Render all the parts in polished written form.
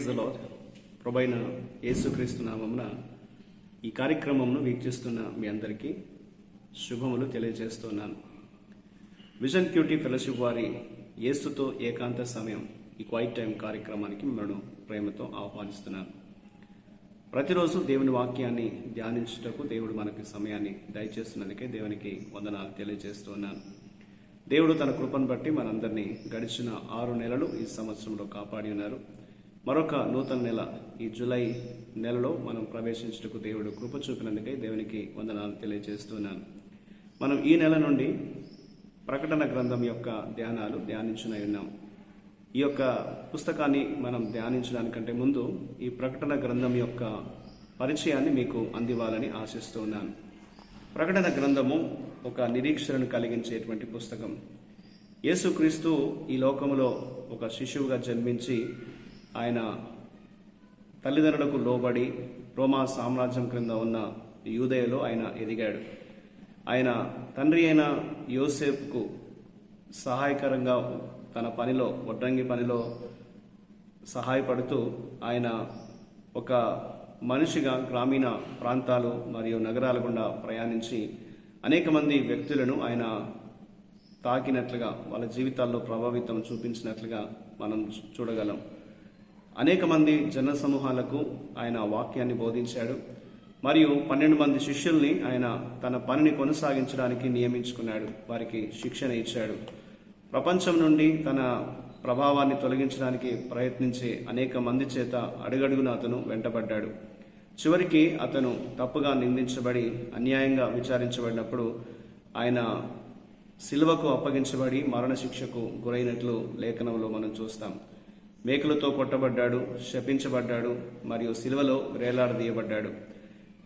Praise the lord. ప్రభువైన యేసుక్రీస్తు నామమున ఈ కార్యక్రమంను వీక్షిస్తున్న మీ అందరికీ శుభములు తెలియజేస్తున్నాను. విజన్ క్యూటీ ఫెలోషిప్ వారి యేసుతో ఏకాంత సమయం ఈ క్వైట్ టైం కార్యక్రమానికి మిమ్మల్ని ప్రేమతో ఆహ్వానిస్తున్నాను. ప్రతిరోజు దేవుని వాక్యాన్ని ధ్యానించుటకు దేవుడు మనకి సమయాన్ని దయచేస్తున్నందుకే దేవునికి వందనాలు తెలియజేస్తున్నాను. దేవుడు తన కృపను బట్టి మనందరినీ గడిచిన 6 నెలలు ఈ సంవత్సరంలో కాపాడి ఉన్నారు. మరొక నూతన నెల ఈ జూలై నెలలో మనం ప్రవేశించుటకు దేవుడు కృప చూపినందుకే దేవునికి వందనాలు తెలియజేస్తున్నాను. మనం ఈ నెల నుండి ప్రకటన గ్రంథం యొక్క ధ్యానాలు ధ్యానించునై ఉన్నాం. ఈ యొక్క పుస్తకాన్ని మనం ధ్యానించడానికంటే ముందు ఈ ప్రకటన గ్రంథం యొక్క పరిచయాన్ని మీకు అందివ్వాలని ఆశిస్తూ ఉన్నాను. ప్రకటన గ్రంథము ఒక నిరీక్షణను కలిగించేటువంటి పుస్తకం. యేసుక్రీస్తు ఈ లోకములో ఒక శిశువుగా జన్మించి ఆయన తల్లిదండ్రులకు లోబడి రోమా సామ్రాజ్యం క్రింద ఉన్న యూదయలో ఆయన ఎదిగాడు. ఆయన తండ్రి అయిన యోసేపుకు సహాయకరంగా తన పనిలో వడ్రంగి పనిలో సహాయపడుతూ ఆయన ఒక మనిషిగా గ్రామీణ ప్రాంతాలు మరియు నగరాల గుండా ప్రయాణించి అనేక మంది వ్యక్తులను ఆయన తాకినట్లుగా వాళ్ళ జీవితాల్లో ప్రభావితం చూపించినట్లుగా మనం చూడగలం. అనేక మంది జన సమూహాలకు ఆయన వాక్యాన్ని బోధించాడు. మరియు 12 మంది శిష్యుల్ని ఆయన తన పనిని కొనసాగించడానికి నియమించుకున్నాడు. వారికి శిక్షణ ఇచ్చాడు. ప్రపంచం నుండి తన ప్రభావాన్ని తొలగించడానికి ప్రయత్నించే అనేక మంది చేత అడుగడుగున అతను వెంటబడ్డాడు. చివరికి అతను తప్పుగా నిందించబడి అన్యాయంగా విచారించబడినప్పుడు ఆయన సిలువకు అప్పగించబడి మరణశిక్షకు గురైనట్లు లేఖనంలో మనం చూస్తాం. మేకులతో కొట్టబడ్డాడు, శపించబడ్డాడు మరియు సిలువలో వేలాడదీయబడ్డాడు.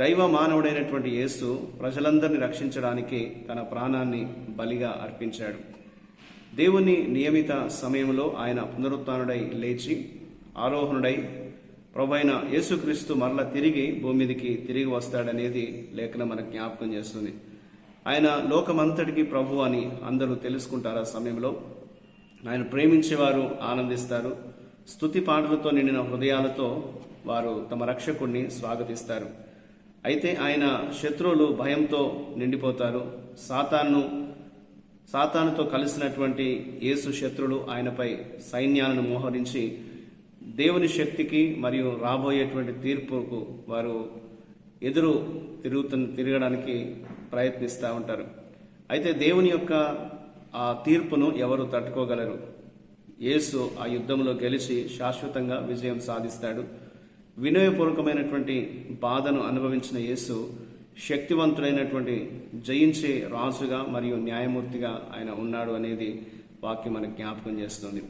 దైవ మానవుడైనటువంటి యేసు ప్రజలందరినీ రక్షించడానికి తన ప్రాణాన్ని బలిగా అర్పించాడు. దేవుని నియమిత సమయంలో ఆయన పునరుత్థానుడై లేచి ఆరోహణుడై ప్రభువైన యేసుక్రీస్తు మరల తిరిగి భూమి మీదకి తిరిగి వస్తాడనేది లేఖనం మనకు జ్ఞాపకం చేస్తుంది. ఆయన లోకమంతటికి ప్రభు అని అందరూ తెలుసుకుంటారు. ఆ సమయంలో ఆయన ప్రేమించేవారు ఆనందిస్తారు. స్తుతి పాటలతో నిండిన హృదయాలతో వారు తమ రక్షకుడిని స్వాగతిస్తారు. అయితే ఆయన శత్రువులు భయంతో నిండిపోతారు. సాతానుతో కలిసినటువంటి యేసు శత్రులు ఆయనపై సైన్యాలను మోహరించి దేవుని శక్తికి మరియు రాబోయేటువంటి తీర్పుకు వారు ఎదురు తిరగడానికి ప్రయత్నిస్తూ ఉంటారు. అయితే దేవుని యొక్క ఆ తీర్పును ఎవరు తట్టుకోగలరు? యేసు ఆ యుద్ధంలో గెలిచి శాశ్వతంగా విజయం సాధిస్తాడు. వినయపూర్వకమైనటువంటి బాధను అనుభవించిన యేసు శక్తివంతుడైనటువంటి జయించే రాజుగా మరియు న్యాయమూర్తిగా ఆయన ఉన్నాడు అనేది వాక్యం మనకు జ్ఞాపకం చేస్తుంది.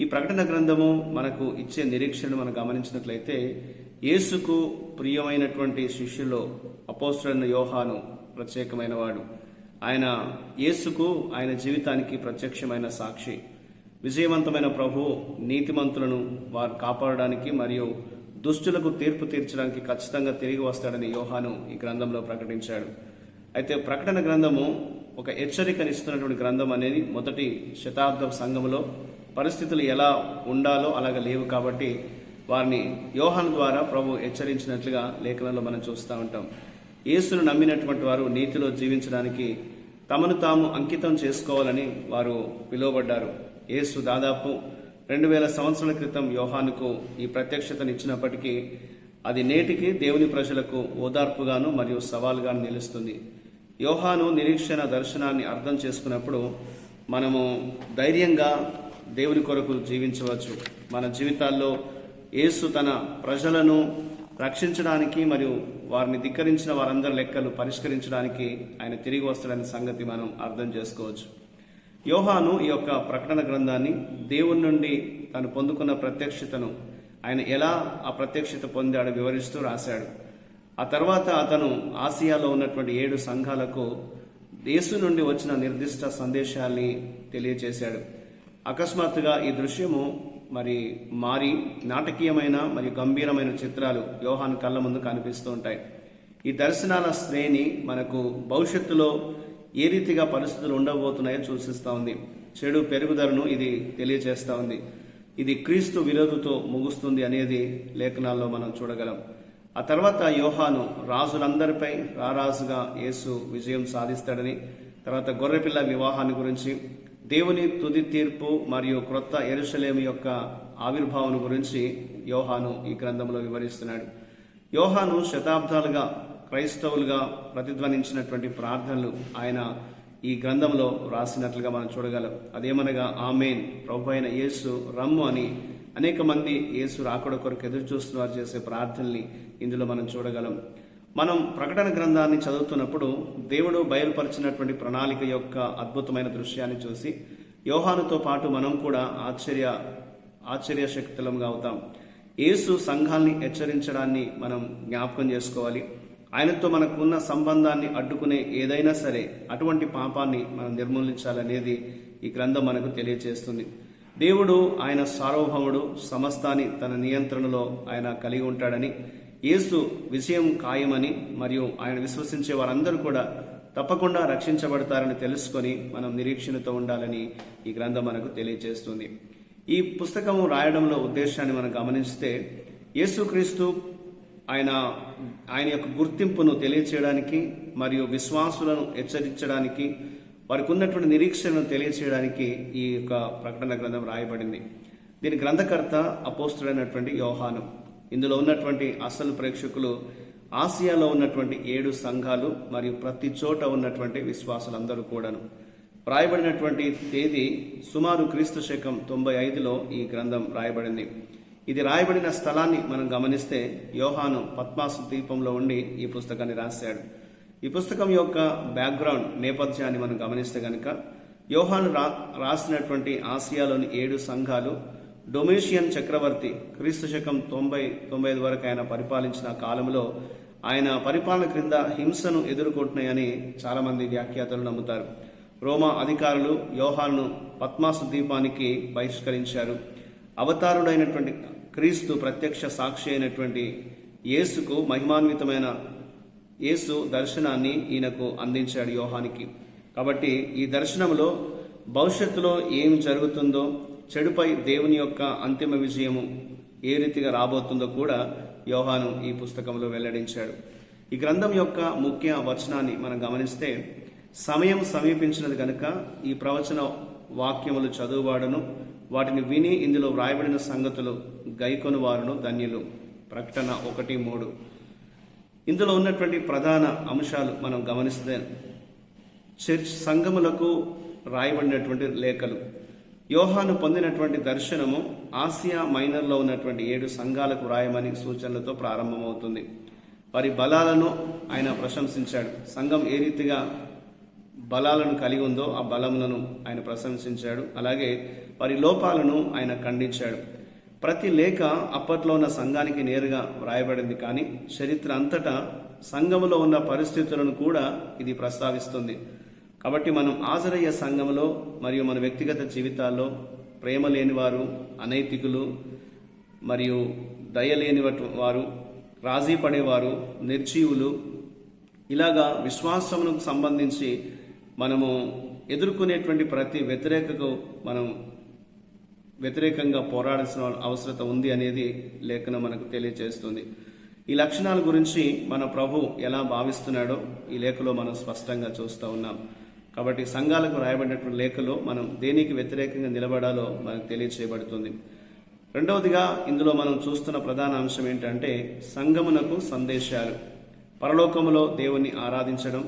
ఈ ప్రకటన గ్రంథము మనకు ఇచ్చే నిరీక్షణను మనం గమనించినట్లయితే యేసుకు ప్రియమైనటువంటి శిష్యుల్లో అపోస్తలుడైన యోహాను ప్రత్యేకమైన వాడు. ఆయన యేసుకు ఆయన జీవితానికి ప్రత్యక్షమైన సాక్షి. విజయవంతమైన ప్రభు నీతిమంతులను వారు కాపాడడానికి మరియు దుష్టులకు తీర్పు తీర్చడానికి ఖచ్చితంగా తిరిగి వస్తాడని యోహాను ఈ గ్రంథంలో ప్రకటించాడు. అయితే ప్రకటన గ్రంథము ఒక హెచ్చరికనిస్తున్నటువంటి గ్రంథం అనేది మొదటి శతాబ్దం సంఘములో పరిస్థితులు ఎలా ఉండాలో అలాగ లేవు కాబట్టి వారిని యోహాను ద్వారా ప్రభు హెచ్చరించినట్లుగా లేఖనంలో మనం చూస్తూ ఉంటాం. యేసును నమ్మినటువంటి వారు నీతిలో జీవించడానికి తమను తాము అంకితం చేసుకోవాలని వారు పిలువబడ్డారు. యేసు దాదాపు 2000 సంవత్సరాల క్రితం యోహానుకు ఈ ప్రత్యక్షతను ఇచ్చినప్పటికీ అది నేటికి దేవుని ప్రజలకు ఓదార్పుగాను మరియు సవాలుగాను నిలుస్తుంది. యోహాను నిరీక్షణ దర్శనాన్ని అర్థం చేసుకున్నప్పుడు మనము ధైర్యంగా దేవుని కొరకు జీవించవచ్చు. మన జీవితాల్లో యేసు తన ప్రజలను రక్షించడానికి మరియు వారిని ధిక్కరించిన వారందరి లెక్కలు పరిష్కరించడానికి ఆయన తిరిగి వస్తాడనే సంగతి మనం అర్థం చేసుకోవచ్చు. యోహాను ఈ యొక్క ప్రకటన గ్రంథాన్ని దేవుని నుండి తను పొందుకున్న ప్రత్యక్షతను ఆయన ఎలా ఆ ప్రత్యక్షత పొందాడో వివరిస్తూ రాశాడు. ఆ తర్వాత అతను ఆసియాలో ఉన్నటువంటి 7 సంఘాలకు యేసు నుండి వచ్చిన నిర్దిష్ట సందేశాల్ని తెలియజేశాడు. అకస్మాత్తుగా ఈ దృశ్యము మారి నాటకీయమైన మరియు గంభీరమైన చిత్రాలు యోహాను కళ్ళ ముందు కనిపిస్తూ ఉంటాయి. ఈ దర్శనాల శ్రేణి మనకు భవిష్యత్తులో ఏ రీతిగా పరిస్థితులు ఉండబోతున్నాయో సూచిస్తూ ఉంది. చెడు పెరుగుదలను ఇది తెలియజేస్తూ ఉంది. ఇది క్రీస్తు విరోధుతో ముగుస్తుంది అనేది లేఖనాల్లో మనం చూడగలం. ఆ తర్వాత యోహాను రాజులందరిపై రారాజుగా యేసు విజయం సాధిస్తాడని, తర్వాత గొర్రెపిల్ల వివాహాన్ని గురించి, దేవుని తుది తీర్పు మరియు క్రొత్త యెరూషలేము యొక్క ఆవిర్భావం గురించి యోహాను ఈ గ్రంథంలో వివరిస్తున్నాడు. యోహాను శతాబ్దాలుగా క్రైస్తవులుగా ప్రతిధ్వనించినటువంటి ప్రార్థనలు ఆయన ఈ గ్రంథంలో రాసినట్లుగా మనం చూడగలం. అదేమనగా ఆమేన్, ప్రభు అయిన యేసు రమ్ము అని అనేక మంది యేసు రాకడ కొరకు ఎదురు చూస్తున్నారు చేసే ప్రార్థనల్ని ఇందులో మనం చూడగలం. మనం ప్రకటన గ్రంథాన్ని చదువుతున్నప్పుడు దేవుడు బయలుపరిచినటువంటి ప్రణాళిక యొక్క అద్భుతమైన దృశ్యాన్ని చూసి యోహానుతో పాటు మనం కూడా ఆశ్చర్యశక్తులంగా అవుతాం. యేసు సంఘాల్ని హెచ్చరించడాన్ని మనం జ్ఞాపకం చేసుకోవాలి. ఆయనతో మనకున్న సంబంధాన్ని అడ్డుకునే ఏదైనా సరే అటువంటి పాపాన్ని మనం నిర్మూలించాలనేది ఈ గ్రంథం మనకు తెలియజేస్తుంది. దేవుడు ఆయన సార్వభౌముడు, సమస్తాన్ని తన నియంత్రణలో ఆయన కలిగి ఉంటాడని, యేసు విజయం ఖాయమని మరియు ఆయన విశ్వసించే వారందరూ కూడా తప్పకుండా రక్షించబడతారని తెలుసుకొని మనం నిరీక్షణతో ఉండాలని ఈ గ్రంథం మనకు తెలియజేస్తుంది. ఈ పుస్తకం రాయడంలో ఉద్దేశాన్ని మనం గమనిస్తే యేసుక్రీస్తు ఆయన యొక్క గుర్తింపును తెలియచేయడానికి మరియు విశ్వాసులను హెచ్చరించడానికి, వారికి ఉన్నటువంటి నిరీక్షణను తెలియచేయడానికి ఈ యొక్క ప్రకటన గ్రంథం రాయబడింది. దీని గ్రంథకర్త అపోస్తుడైనటువంటి యోహాను. ఇందులో ఉన్నటువంటి అసలు ప్రేక్షకులు ఆసియాలో ఉన్నటువంటి 7 సంఘాలు మరియు ప్రతి చోట ఉన్నటువంటి విశ్వాసులందరూ కూడాను. రాయబడినటువంటి తేదీ సుమారు క్రీస్తు శకం 95లో ఈ గ్రంథం రాయబడింది. ఇది రాయబడిన స్థలాన్ని మనం గమనిస్తే యోహాను పద్మాసు ద్వీపంలో ఉండి ఈ పుస్తకాన్ని రాశాడు. ఈ పుస్తకం యొక్క బ్యాక్గ్రౌండ్ నేపథ్యాన్ని మనం గమనిస్తే గనక యోహాను రాసినటువంటి ఆసియాలోని 7 సంఘాలు డొమేషియన్ చక్రవర్తి క్రీస్తు శకం 90-95 వరకు ఆయన పరిపాలించిన కాలంలో ఆయన పరిపాలన క్రింద హింసను ఎదుర్కొంటున్నాయని చాలా మంది వ్యాఖ్యాతలు నమ్ముతారు. రోమా అధికారులు యోహాను పద్మాసు ద్వీపానికి బహిష్కరించారు. అవతారుడైనటువంటి క్రీస్తు ప్రత్యక్ష సాక్షి అయినటువంటి యేసుకు మహిమాన్వితమైన యేసు దర్శనాన్ని ఈయనకు అందించాడు యోహానికి. కాబట్టి ఈ దర్శనంలో భవిష్యత్తులో ఏం జరుగుతుందో, చెడుపై దేవుని యొక్క అంతిమ విజయము ఏ రీతిగా రాబోతుందో కూడా యోహాను ఈ పుస్తకంలో వెల్లడించాడు. ఈ గ్రంథం యొక్క ముఖ్య వచనాన్ని మనం గమనిస్తే, సమయం సమీపించినది కనుక ఈ ప్రవచన వాక్యములు చదువువాడును వాటిని విని ఇందులో వ్రాయబడిన సంగతులు గైకొను వారును ధన్యులు. ప్రకటన 1:3. ఇందులో ఉన్నటువంటి ప్రధాన అంశాలు మనం గమనిస్తే, చర్చ్ సంఘములకు రాయబడినటువంటి లేఖలు. యోహాను పొందినటువంటి దర్శనము ఆసియా మైనర్లో ఉన్నటువంటి 7 సంఘాలకు రాయమని సూచనలతో ప్రారంభమవుతుంది. వారి బలాలను ఆయన ప్రశంసించాడు. సంఘం ఏ రీతిగా బలాలను కలిగి ఉందో ఆ బలములను ఆయన ప్రశంసించాడు. అలాగే వారి లోపాలను ఆయన ఖండించాడు. ప్రతి లేఖ అప్పట్లో ఉన్న సంఘానికి నేరుగా వ్రాయబడింది, కానీ చరిత్ర అంతటా సంఘములో ఉన్న పరిస్థితులను కూడా ఇది ప్రస్తావిస్తుంది. కాబట్టి మనం హాజరయ్యే సంఘంలో మరియు మన వ్యక్తిగత జీవితాల్లో ప్రేమ లేనివారు, అనైతికులు మరియు దయలేని వారు, రాజీ పడేవారు, నిర్జీవులు, ఇలాగా విశ్వాసమునకు సంబంధించి మనము ఎదుర్కొనేటువంటి ప్రతి మనం వ్యతిరేకంగా పోరాడాల్సిన అవసరం ఉంది అనేది లేఖనం మనకు తెలియజేస్తుంది. ఈ లక్షణాల గురించి మన ప్రభు ఎలా భావిస్తున్నాడో ఈ లేఖలో మనం స్పష్టంగా చూస్తూ ఉన్నాం. కాబట్టి సంఘాలకు రాయబడినటువంటి లేఖలో మనం దేనికి వ్యతిరేకంగా నిలబడాలో మనకు తెలియచేయబడుతుంది. రెండవదిగా ఇందులో మనం చూస్తున్న ప్రధాన అంశం ఏంటంటే, సంఘమునకు సందేశాలు. పరలోకములో దేవుణ్ణి ఆరాధించడం,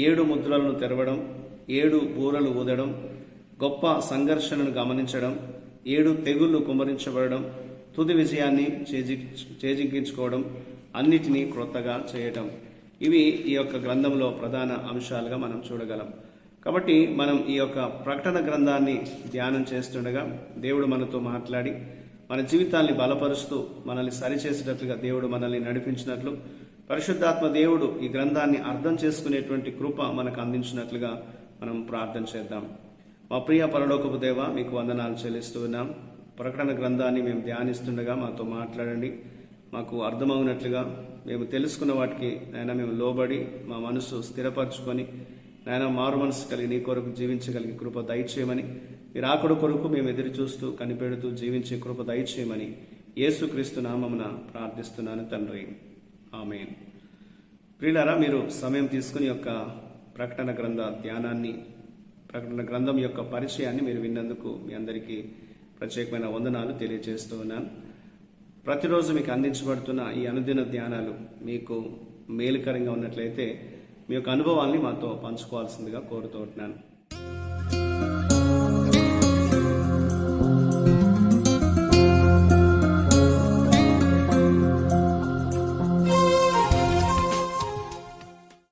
7 ముద్రలను తెరవడం, 7 బూరలు ఊదడం, గొప్ప సంఘర్షణను గమనించడం, 7 తెగుళ్లు కుమ్మరించబడడం, తుది విజయాన్ని చేజిక్కించుకోవడం, అన్నిటినీ క్రొత్తగా చేయటం. ఇవి ఈ యొక్క గ్రంథంలో ప్రధాన అంశాలుగా మనం చూడగలం. కాబట్టి మనం ఈ యొక్క ప్రకటన గ్రంథాన్ని ధ్యానం చేస్తుండగా దేవుడు మనతో మాట్లాడి మన జీవితాన్ని బలపరుస్తూ మనల్ని సరిచేసేటట్లుగా దేవుడు మనల్ని నడిపించినట్లు, పరిశుద్ధాత్మ దేవుడు ఈ గ్రంథాన్ని అర్థం చేసుకునేటువంటి కృప మనకు అందించినట్లుగా మనం ప్రార్థన చేద్దాం. మా ప్రియ పరలోకపు దేవ, మీకు వందనాలు చెల్లిస్తూ ఉన్నాం. ప్రకటన గ్రంథాన్ని మేము ధ్యానిస్తుండగా మాతో మాట్లాడండి. మాకు అర్థమవునట్లుగా మేము తెలుసుకున్న వాటికి నాయన మేము లోబడి మా మనసు స్థిరపరచుకొని నాయన మారు మనసు కలిగి నీ కొరకు జీవించగలిగే కృప దయచేయమని మీరు ఆకుడు కొరకు మేము ఎదురు చూస్తూ కనిపెడుతూ జీవించే కృప దయచేయమని యేసుక్రీస్తు నామమున ప్రార్థిస్తున్నాను తండ్రి. ఆమేన్. ప్రియులారా, మీరు సమయం తీసుకుని యొక్క ప్రకటన గ్రంథ ధ్యానాన్ని, ప్రకటన గ్రంథం యొక్క పరిచయాన్ని మీరు విన్నందుకు మీ అందరికీ ప్రత్యేకమైన వందనాలు తెలియజేస్తూ ఉన్నాను. ప్రతిరోజు మీకు అందించబడుతున్న ఈ అనుదిన ధ్యానాలు మీకు మేలుకరంగా ఉన్నట్లయితే మీ యొక్క అనుభవాల్ని మాతో పంచుకోవాల్సిందిగా కోరుతూ ఉంటున్నాను.